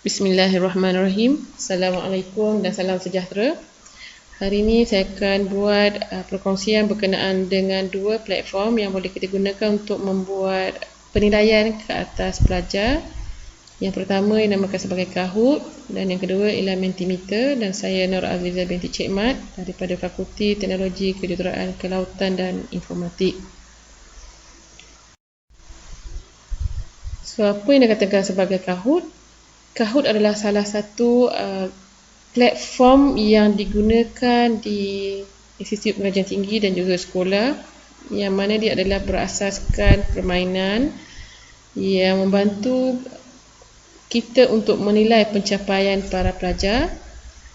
Bismillahirrahmanirrahim. Assalamualaikum dan salam sejahtera. Hari ini saya akan buat perkongsian berkenaan dengan dua platform yang boleh kita gunakan untuk membuat penilaian ke atas pelajar. Yang pertama dinamakan sebagai Kahoot dan yang kedua ialah Mentimeter, dan saya Nur Azizah binti Cik Mat daripada Fakulti Teknologi Kejuruteraan Kelautan dan Informatik. So, apa yang dikatakan sebagai Kahoot? Kahoot adalah salah satu platform yang digunakan di Institut Pengajian Tinggi dan juga sekolah, yang mana dia adalah berasaskan permainan yang membantu kita untuk menilai pencapaian para pelajar.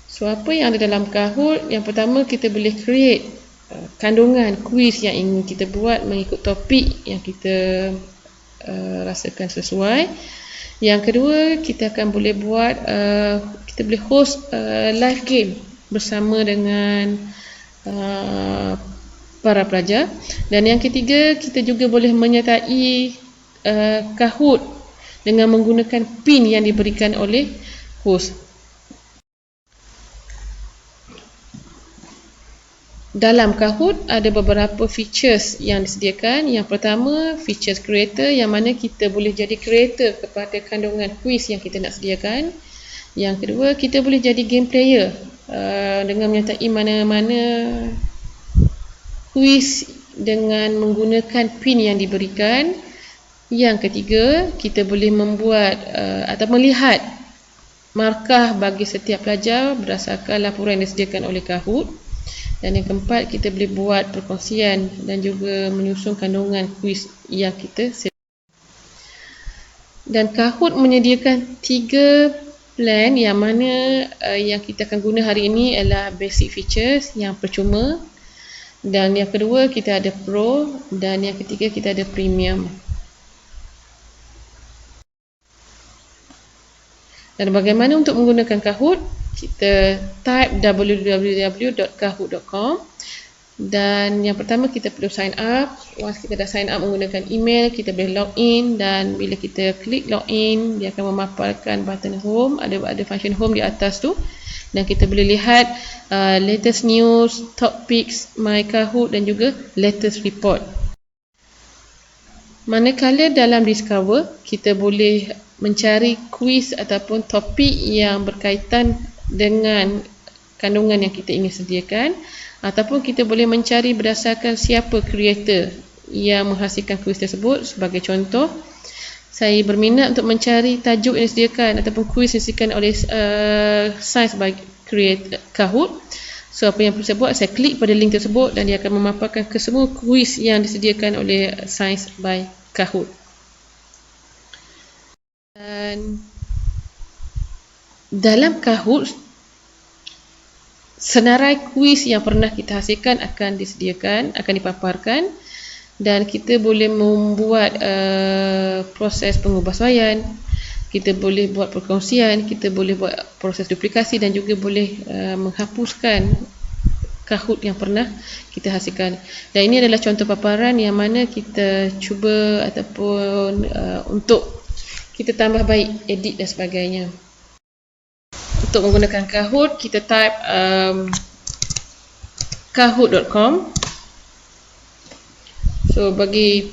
So, apa yang ada dalam Kahoot? Yang pertama, kita boleh create kandungan kuis yang ingin kita buat mengikut topik yang kita rasakan sesuai. Yang kedua, kita akan boleh buat kita boleh host live game bersama dengan para pelajar. Dan yang ketiga, kita juga boleh menyertai Kahoot dengan menggunakan pin yang diberikan oleh host. Dalam Kahoot ada beberapa features yang disediakan. Yang pertama, features creator, yang mana kita boleh jadi creator kepada kandungan kuis yang kita nak sediakan. Yang kedua, kita boleh jadi game player dengan menyertai mana-mana kuis dengan menggunakan pin yang diberikan. Yang ketiga, kita boleh membuat atau melihat markah bagi setiap pelajar berdasarkan laporan yang disediakan oleh Kahoot. Dan yang keempat, kita boleh buat perkongsian dan juga menyusun kandungan kuis yang kita sediakan. Dan Kahoot menyediakan 3 plan, yang mana yang kita akan guna hari ini adalah basic features yang percuma, dan yang kedua kita ada pro, dan yang ketiga kita ada premium. Dan bagaimana untuk menggunakan Kahoot? Kita type www.kahoot.com, dan yang pertama kita perlu sign up. Once kita dah sign up menggunakan email, kita boleh log in, dan bila kita klik log in, dia akan memaparkan button home, ada function home di atas tu, dan kita boleh lihat latest news, top picks, my Kahoot, dan juga latest report. Manakala dalam Discover, kita boleh mencari kuis ataupun topik yang berkaitan dengan kandungan yang kita ingin sediakan, ataupun kita boleh mencari berdasarkan siapa creator yang menghasilkan kuis tersebut. Sebagai contoh, saya berminat untuk mencari tajuk yang disediakan ataupun kuis yang disediakan oleh Science by Kahoot. So, apa yang perlu saya buat? Saya klik pada link tersebut dan dia akan memaparkan ke semua kuis yang disediakan oleh Science by Kahoot. Dan dalam Kahoot, senarai kuis yang pernah kita hasilkan akan disediakan, akan dipaparkan, dan kita boleh membuat proses pengubahsuaian, kita boleh buat perkongsian, kita boleh buat proses duplikasi, dan juga boleh menghapuskan Kahoot yang pernah kita hasilkan. Dan ini adalah contoh paparan yang mana kita cuba ataupun untuk kita tambah baik, edit dan sebagainya. Untuk menggunakan Kahoot, kita type kahoot.com. So, bagi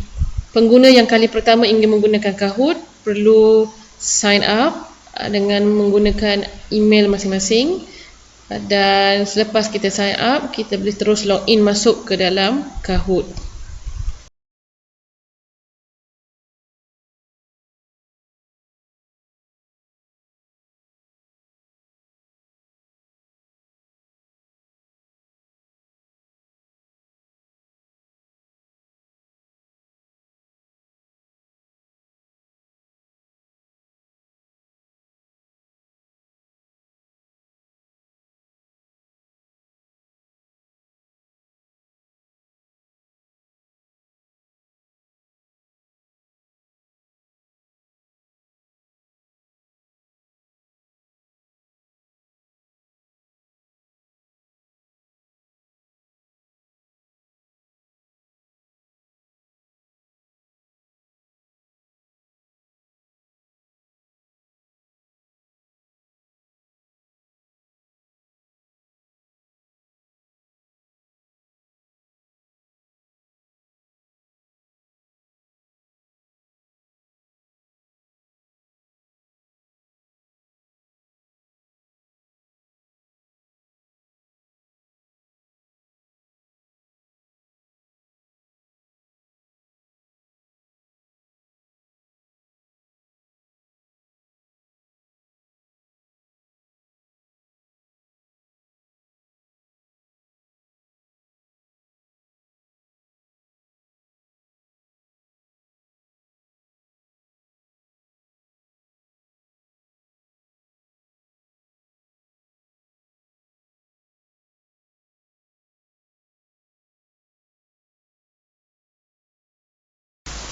pengguna yang kali pertama ingin menggunakan Kahoot, perlu sign up dengan menggunakan email masing-masing, dan selepas kita sign up, kita boleh terus login masuk ke dalam Kahoot.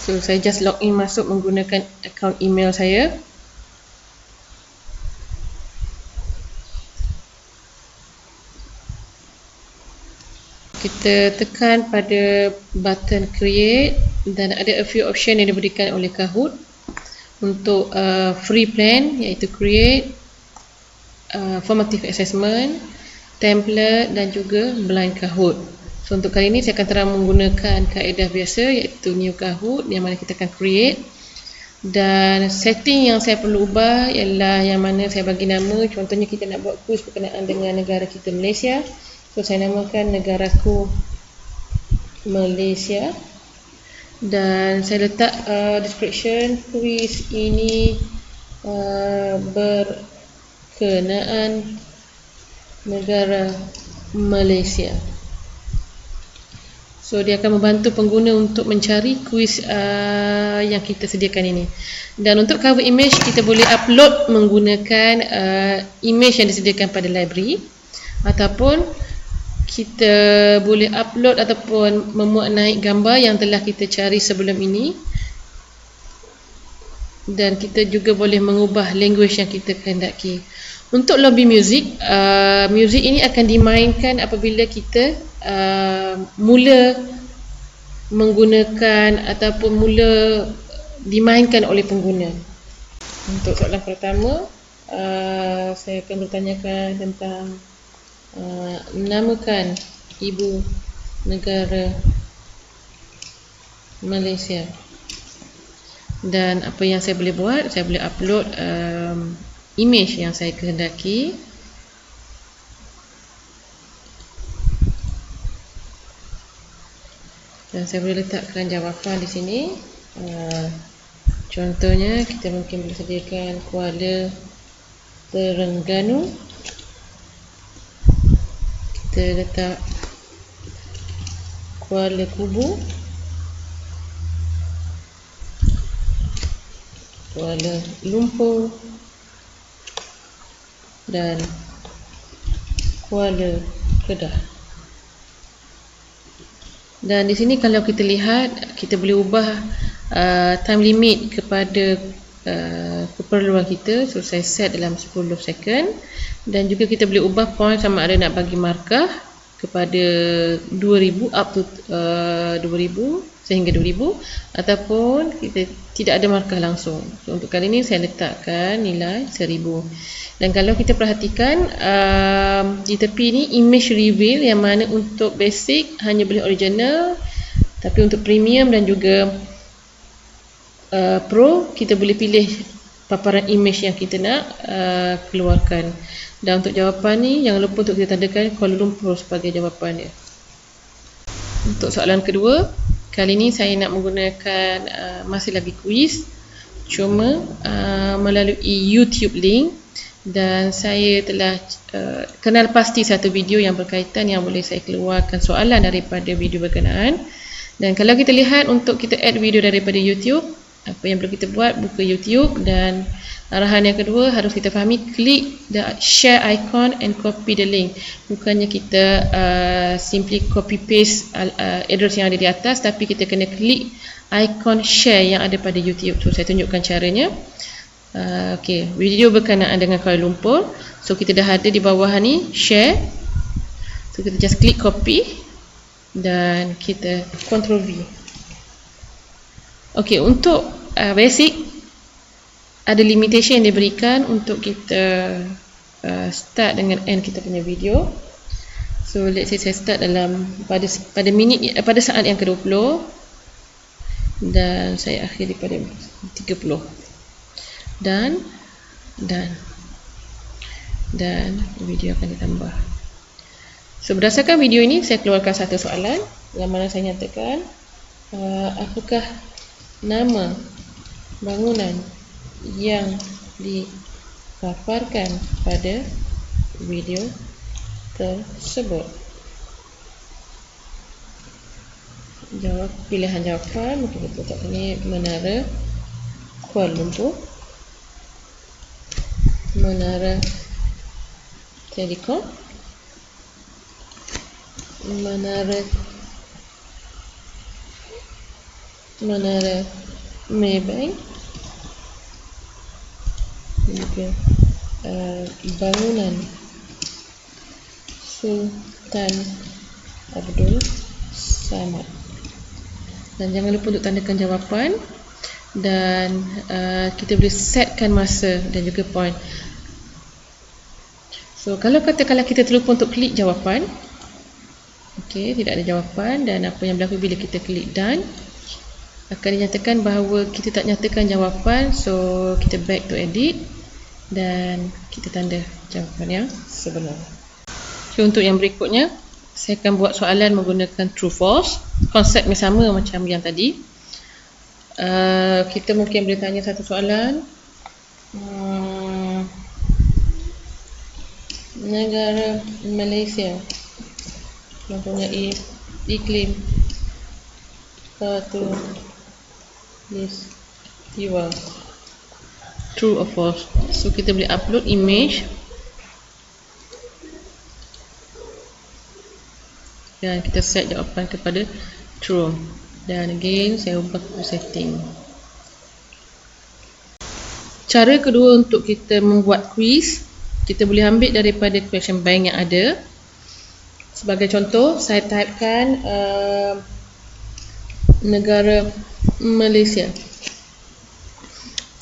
So saya just login masuk menggunakan akaun email saya. Kita tekan pada button create dan ada a few option yang diberikan oleh Kahoot untuk free plan, iaitu create, formative assessment, template dan juga blind Kahoot. So untuk kali ini saya akan terang menggunakan kaedah biasa, iaitu new Kahoot, yang mana kita akan create. Dan setting yang saya perlu ubah ialah yang mana saya bagi nama. Contohnya kita nak buat kuis berkenaan dengan negara kita, Malaysia. So saya namakan negaraku Malaysia. Dan saya letak description, kuis ini berkenaan negara Malaysia. So dia akan membantu pengguna untuk mencari kuis yang kita sediakan ini. Dan untuk cover image, kita boleh upload menggunakan image yang disediakan pada library, ataupun kita boleh upload ataupun memuat naik gambar yang telah kita cari sebelum ini. Dan kita juga boleh mengubah language yang kita kehendaki. Untuk lobby music, music ini akan dimainkan apabila kita mula menggunakan ataupun mula dimainkan oleh pengguna. Untuk soalan pertama, saya akan bertanyakan tentang namakan ibu negara Malaysia. Dan apa yang saya boleh buat, saya boleh upload image yang saya kehendaki. Dan saya boleh letakkan jawapan di sini. Contohnya kita mungkin boleh sediakan Kuala Terengganu. Kita letak Kuala Kubu, Kuala Lumpur dan Kuala Kedah. Dan di sini kalau kita lihat, kita boleh ubah time limit kepada keperluan kita. So saya set dalam 10 second. Dan juga kita boleh ubah point sama ada nak bagi markah kepada 2000 up to 2000 sehingga 2000, ataupun kita tidak ada markah langsung. So untuk kali ini saya letakkan nilai 1000. Dan kalau kita perhatikan di tepi ni image reveal, yang mana untuk basic hanya boleh original, tapi untuk premium dan juga pro kita boleh pilih paparan image yang kita nak keluarkan. Dan untuk jawapan ni jangan lupa untuk kita tandakan Kuala Lumpur sebagai jawapan dia. Untuk soalan kedua, kali ni saya nak menggunakan masih lagi kuis, cuma melalui YouTube link. Dan saya telah kenal pasti satu video yang berkaitan yang boleh saya keluarkan soalan daripada video berkenaan. Dan kalau kita lihat, untuk kita add video daripada YouTube, apa yang perlu kita buat, buka YouTube. Dan arahan yang kedua, harus kita fahami, klik the share icon and copy the link. Bukannya kita simply copy paste address yang ada di atas, tapi kita kena klik icon share yang ada pada YouTube. So saya tunjukkan caranya. Okay, video berkenaan dengan Kuala Lumpur. So kita dah ada di bawah ni share. So kita just klik copy dan kita Ctrl V. Okay, untuk basic ada limitation yang diberikan untuk kita start dengan end kita punya video. So let's say saya start dalam pada saat yang ke-20 dan saya akhiri pada 30. Dan video akan ditambah. So berdasarkan video ini, saya keluarkan satu soalan yang mana saya nyatakan apakah nama bangunan yang dipaparkan pada video tersebut. Pilihan jawapan mungkin kita letak ini Menara Kuala Lumpur, Menara Telekom, Menara Menara Maybank, juga bangunan Sultan Abdul Samad. Dan jangan lupa untuk tandakan jawapan, dan kita boleh setkan masa dan juga point. So kalau katakanlah kita terlupa untuk klik jawapan, okey, tidak ada jawapan, dan apa yang berlaku bila kita klik done, akan dinyatakan bahawa kita tak nyatakan jawapan. So kita back to edit dan kita tanda jawapan yang sebenar. So untuk yang berikutnya, saya akan buat soalan menggunakan true false. Konsepnya sama macam yang tadi. Kita mungkin boleh tanya satu soalan. Negara Malaysia mempunyai iklim khatulistiwa. True or false? So kita boleh upload image dan kita set jawapan kepada true. Dan again saya ubah setting. Cara kedua untuk kita membuat quiz, kita boleh ambil daripada question bank yang ada. Sebagai contoh, saya typekan negara Malaysia.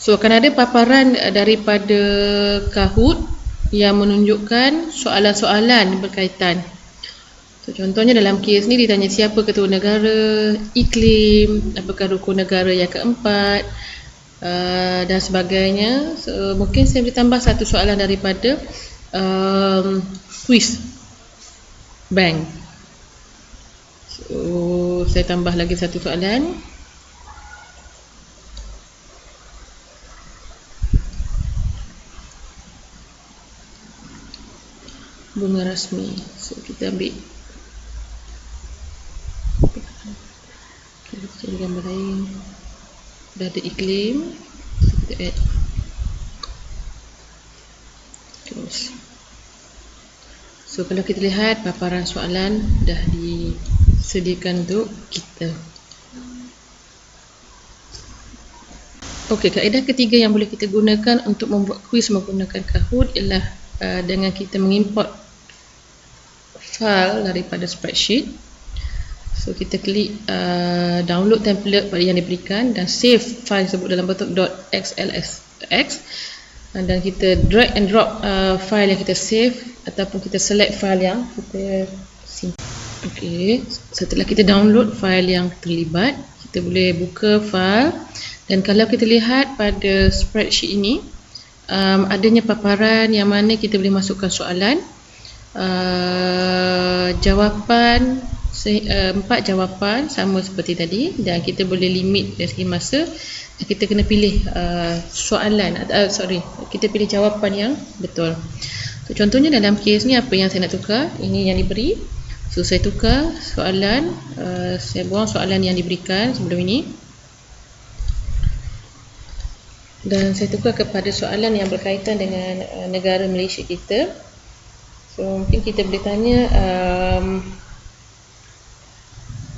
So akan ada paparan daripada Kahoot yang menunjukkan soalan-soalan berkaitan. So, contohnya dalam kes ni ditanya siapa ketua negara, iklim, apakah rukun negara yang keempat, dan sebagainya. So, mungkin saya boleh tambah satu soalan daripada quiz bank. So saya tambah lagi satu soalan. Bunga rasmi. So kita ambil, kita cari gambar lain. Dah ada iklim, so kita add terus. So kalau kita lihat paparan soalan dah disediakan untuk kita. Okey, kaedah ketiga yang boleh kita gunakan untuk membuat kuis menggunakan Kahoot ialah dengan kita mengimport file daripada spreadsheet. So kita klik download template yang diberikan dan save file tersebut dalam bentuk .xlsx, dan kita drag and drop file yang kita save ataupun kita select file yang kita simpan. Okey, setelah kita download file yang terlibat, kita boleh buka file, dan kalau kita lihat pada spreadsheet ini adanya paparan yang mana kita boleh masukkan soalan, jawapan, 4 jawapan sama seperti tadi, dan kita boleh limit dari segi masa. Kita kena pilih soalan, kita pilih jawapan yang betul. So, contohnya dalam kes ni apa yang saya nak tukar, ini yang diberi. So saya tukar soalan, saya buang soalan yang diberikan sebelum ini, dan saya tukar kepada soalan yang berkaitan dengan negara Malaysia kita. So mungkin kita boleh tanya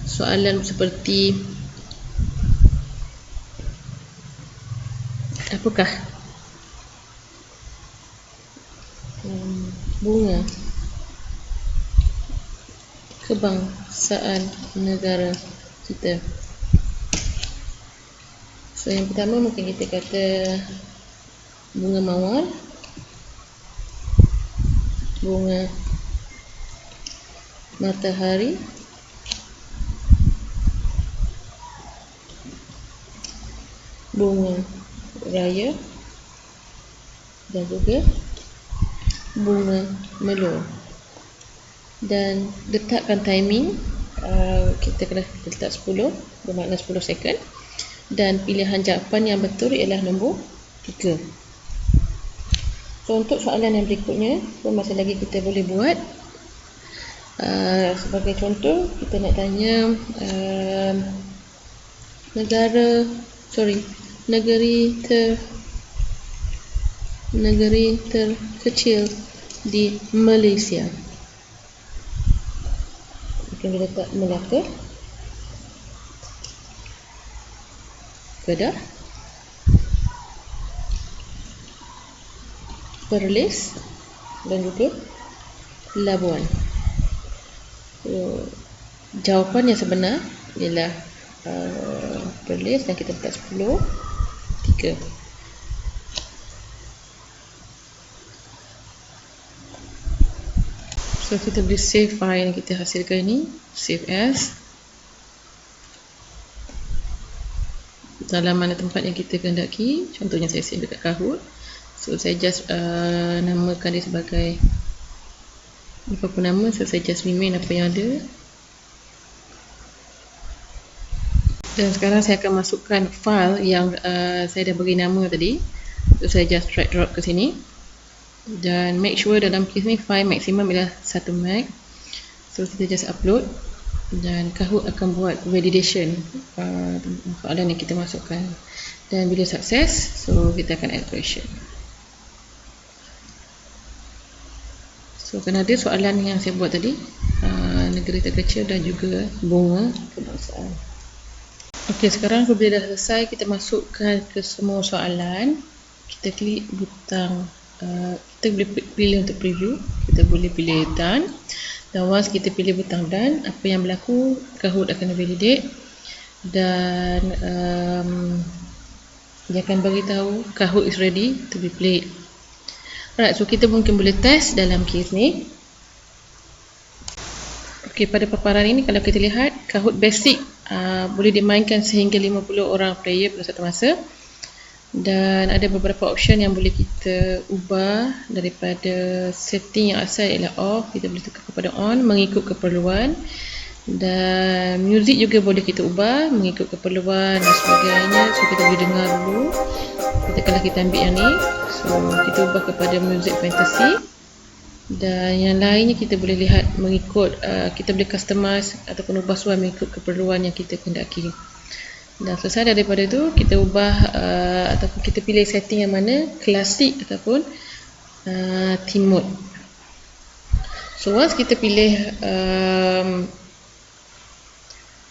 soalan seperti apakah bunga kebangsaan negara kita. So yang pertama mungkin kita kata bunga mawar, bunga matahari, bunga raya, dan juga bunga melur. Dan letakkan timing, kita kena letak 10, bermakna 10 second, dan pilihan jawapan yang betul ialah nombor 3. So untuk soalan yang berikutnya, masih lagi kita boleh buat. Sebagai contoh, kita nak tanya negeri terkecil di Malaysia. Mungkin kita letak Melaka. Kedah, Perlis dan juga Labuan. Jawapan yang sebenar ialah Perlis, dan kita letak 10, 3. So kita boleh save file yang kita hasilkan ini, save as, dalam mana tempat yang kita kehendaki. Contohnya saya save dekat Kahoot. So saya just namakan dia sebagai apa nama, so saya just remain apa yang ada. Dan sekarang saya akan masukkan file yang saya dah beri nama tadi. So saya just drag drop ke sini. Dan make sure dalam kes ni file maksimum ialah 1 MB. So kita just upload, dan Kahoot akan buat validation soalan yang kita masukkan. Dan bila sukses, so kita akan add question. So kan ada soalan yang saya buat tadi, negeri terkecil dan juga bunga kebangsaan. Okey, sekarang apabila dah selesai, kita masukkan ke semua soalan. Kita klik butang, kita boleh pilih untuk preview, kita boleh pilih done. Dan once kita pilih butang done, apa yang berlaku, Kahoot akan validate dan dia akan beritahu Kahoot is ready to be played. Alright, so kita mungkin boleh test dalam case ni. Okey, pada paparan ini kalau kita lihat, Kahoot basic boleh dimainkan sehingga 50 orang player pada satu masa. Dan ada beberapa option yang boleh kita ubah daripada setting yang asal ialah off, kita boleh tukar kepada on mengikut keperluan. Dan music juga boleh kita ubah mengikut keperluan dan sebagainya. So kita boleh dengar dulu. Katakanlah kita ambil yang ni, so kita ubah kepada music fantasy. Dan yang lainnya kita boleh lihat mengikut, kita boleh customize ataupun ubah suara mengikut keperluan yang kita kehendaki. Dan selesai daripada itu, kita ubah ataupun kita pilih setting yang mana, klasik ataupun theme mode. So once kita pilih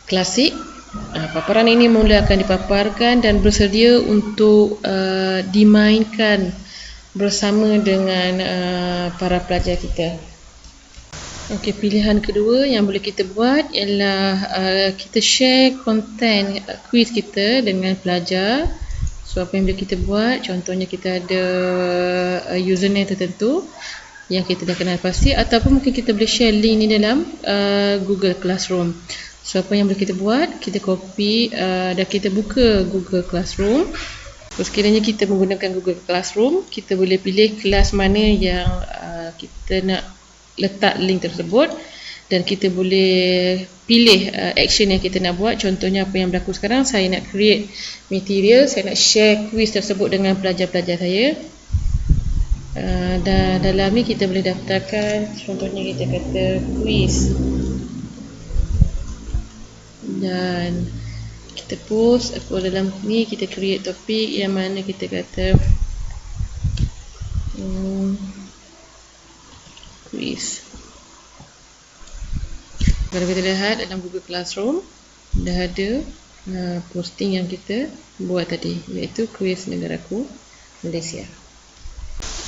klasik, paparan ini mula akan dipaparkan dan bersedia untuk dimainkan bersama dengan para pelajar kita. Okey, pilihan kedua yang boleh kita buat ialah kita share konten quiz kita dengan pelajar. So apa yang boleh kita buat, contohnya kita ada username tertentu yang kita dah kenal pasti, ataupun mungkin kita boleh share link ni dalam Google Classroom. So apa yang boleh kita buat, kita copy dan kita buka Google Classroom. So sekiranya kita menggunakan Google Classroom, kita boleh pilih kelas mana yang kita nak letak link tersebut, dan kita boleh pilih action yang kita nak buat. Contohnya apa yang berlaku sekarang, saya nak create material, saya nak share quiz tersebut dengan pelajar-pelajar saya. Dan dalam ni kita boleh daftarkan, contohnya kita kata quiz, dan kita post. Aku dalam ni kita create topik yang mana kita kata quiz. Kalau kita lihat dalam Google Classroom dah ada posting yang kita buat tadi, iaitu quiz negaraku Malaysia.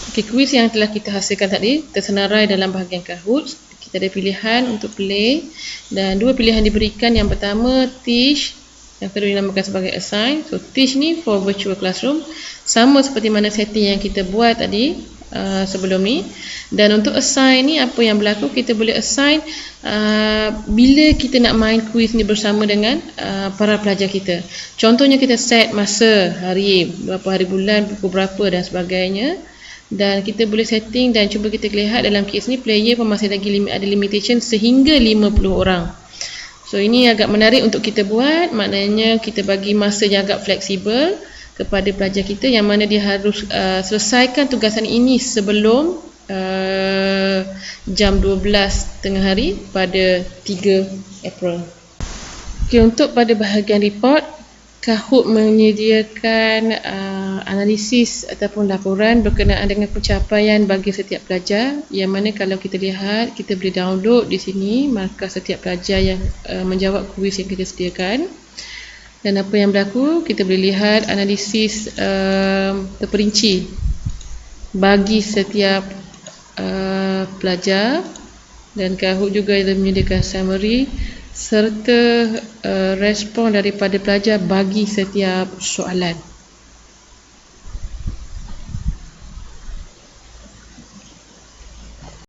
Okey, quiz yang telah kita hasilkan tadi tersenarai dalam bahagian Kahoot. Kita ada pilihan untuk play dan dua pilihan diberikan. Yang pertama teach, yang kedua dinamakan sebagai assign. So teach ni for virtual classroom, sama seperti mana setting yang kita buat tadi sebelum ni. Dan untuk assign ni, apa yang berlaku, kita boleh assign bila kita nak main quiz ni bersama dengan para pelajar kita. Contohnya kita set masa, hari, berapa hari bulan, pukul berapa dan sebagainya. Dan kita boleh setting, dan cuba kita lihat dalam kes ni player pun masih lagi ada limitation sehingga 50 orang. So ini agak menarik untuk kita buat, maknanya kita bagi masa yang agak fleksibel kepada pelajar kita, yang mana dia harus selesaikan tugasan ini sebelum jam 12 tengah hari pada 3 April. Okay, untuk pada bahagian report, Kahoot menyediakan analisis ataupun laporan berkenaan dengan pencapaian bagi setiap pelajar, yang mana kalau kita lihat, kita boleh download di sini markah setiap pelajar yang menjawab kuis yang kita sediakan. Dan apa yang berlaku, kita boleh lihat analisis terperinci bagi setiap pelajar, dan Kahoot juga menyediakan summary serta respon daripada pelajar bagi setiap soalan.